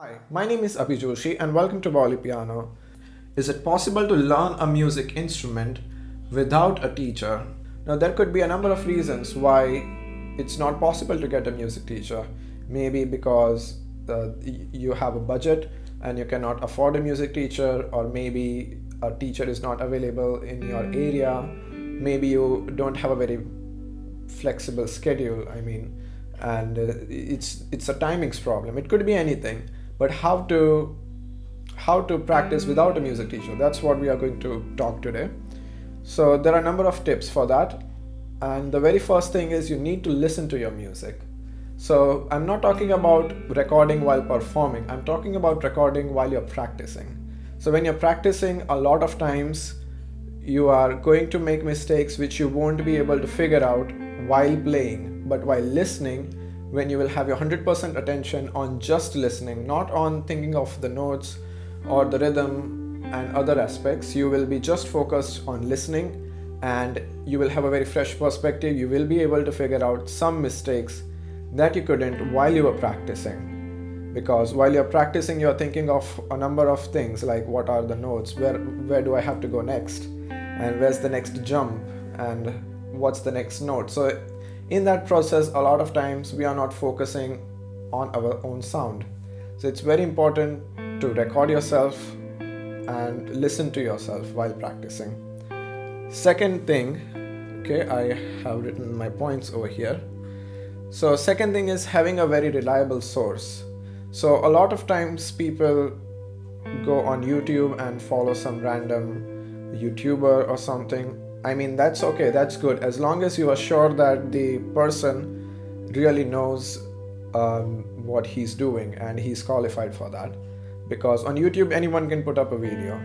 Hi, my name is Abhi Joshi and welcome to Bollypiano. Is it possible to learn a music instrument without a teacher? Now, there could be a number of reasons why it's not possible to get a music teacher. Maybe because you have a budget and you cannot afford a music teacher, or maybe a teacher is not available in your area. Maybe you don't have a very flexible schedule. And it's a timings problem. It could be anything. But how to practice without a music teacher, that's what we are going to talk today. So there are a number of tips for that, and the very first thing is you need to listen to your music. So I'm not talking about recording while performing, I'm talking about recording while you're practicing. So when you're practicing, a lot of times you are going to make mistakes which you won't be able to figure out while playing, but while listening, when you will have your 100% attention on just listening, not on thinking of the notes or the rhythm and other aspects. You will be just focused on listening, and you will have a very fresh perspective. You will be able to figure out some mistakes that you couldn't while you were practicing. Because while you're practicing, you're thinking of a number of things like what are the notes, where do I have to go next, and where's the next jump, and what's the next note. So in that process, a lot of times we are not focusing on our own sound. So it's very important to record yourself and listen to yourself while practicing. Second thing, okay, I have written my points over here. So second thing is having a very reliable source. So a lot of times people go on YouTube and follow some random YouTuber or something. That's okay, that's good, as long as you are sure that the person really knows what he's doing and he's qualified for that. Because on YouTube, anyone can put up a video.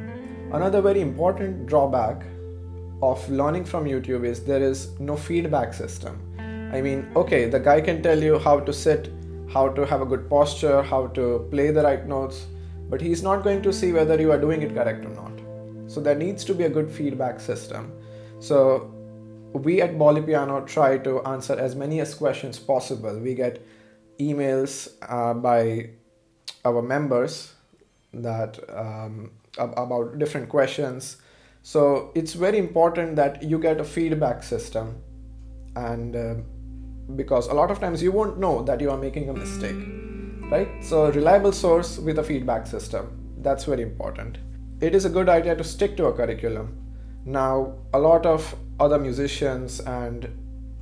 Another very important drawback of learning from YouTube is there is no feedback system. Okay, the guy can tell you how to sit, how to have a good posture, how to play the right notes, but he's not going to see whether you are doing it correct or not. So there needs to be a good feedback system. So we at Bollypiano try to answer as many as questions possible. We get emails by our members that about different questions. So it's very important that you get a feedback system, and because a lot of times you won't know that you are making a mistake, right? So reliable source with a feedback system, that's very important. It is a good idea to stick to a curriculum. Now, a lot of other musicians and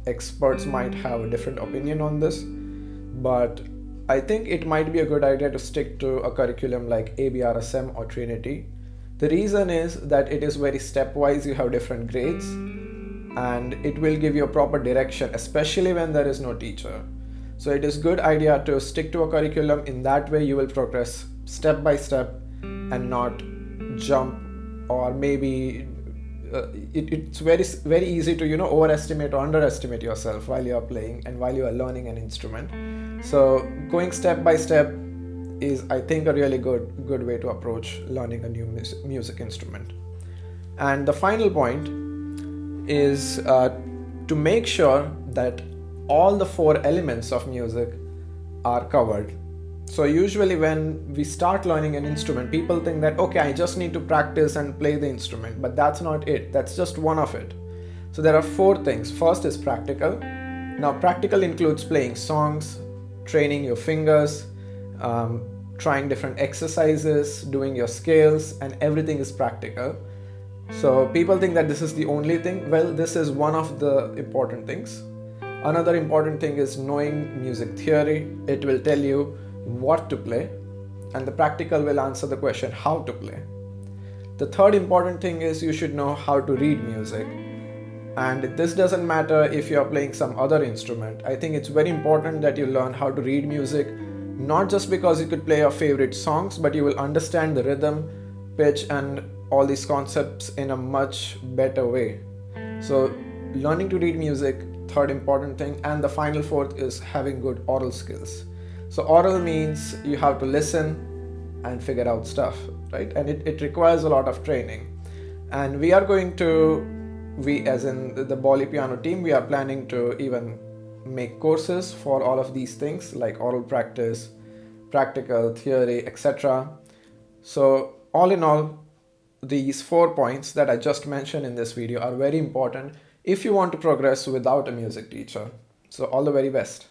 experts might have a different opinion on this, but I think it might be a good idea to stick to a curriculum like ABRSM or Trinity. The reason is that it is very stepwise. You have different grades, and it will give you a proper direction, especially when there is no teacher. So it is good idea to stick to a curriculum. In that way you will progress step by step and not jump, or maybe it's very easy to overestimate or underestimate yourself while you are playing and while you are learning an instrument. So going step by step is, I think, a really good way to approach learning a new music instrument. And the final point is to make sure that all the four elements of music are covered. So usually when we start learning an instrument, people think that, okay, I just need to practice and play the instrument, but that's not it. That's just one of it. So there are four things. First is practical. Now practical includes playing songs, training your fingers, trying different exercises, doing your scales, and everything is practical. So people think that this is the only thing. Well, this is one of the important things. Another important thing is knowing music theory. It will tell you what to play, and the practical will answer the question how to play. The third important thing is you should know how to read music, and this doesn't matter if you are playing some other instrument. I think it's very important that you learn how to read music, not just because you could play your favorite songs, but you will understand the rhythm, pitch, and all these concepts in a much better way. So learning to read music, third important thing. And the final fourth is having good oral skills. So oral means you have to listen and figure out stuff, right? And it requires a lot of training. And we as in the Bollypiano team, we are planning to even make courses for all of these things like oral practice, practical, theory, etc. So all in all, these 4 points that I just mentioned in this video are very important if you want to progress without a music teacher. So all the very best.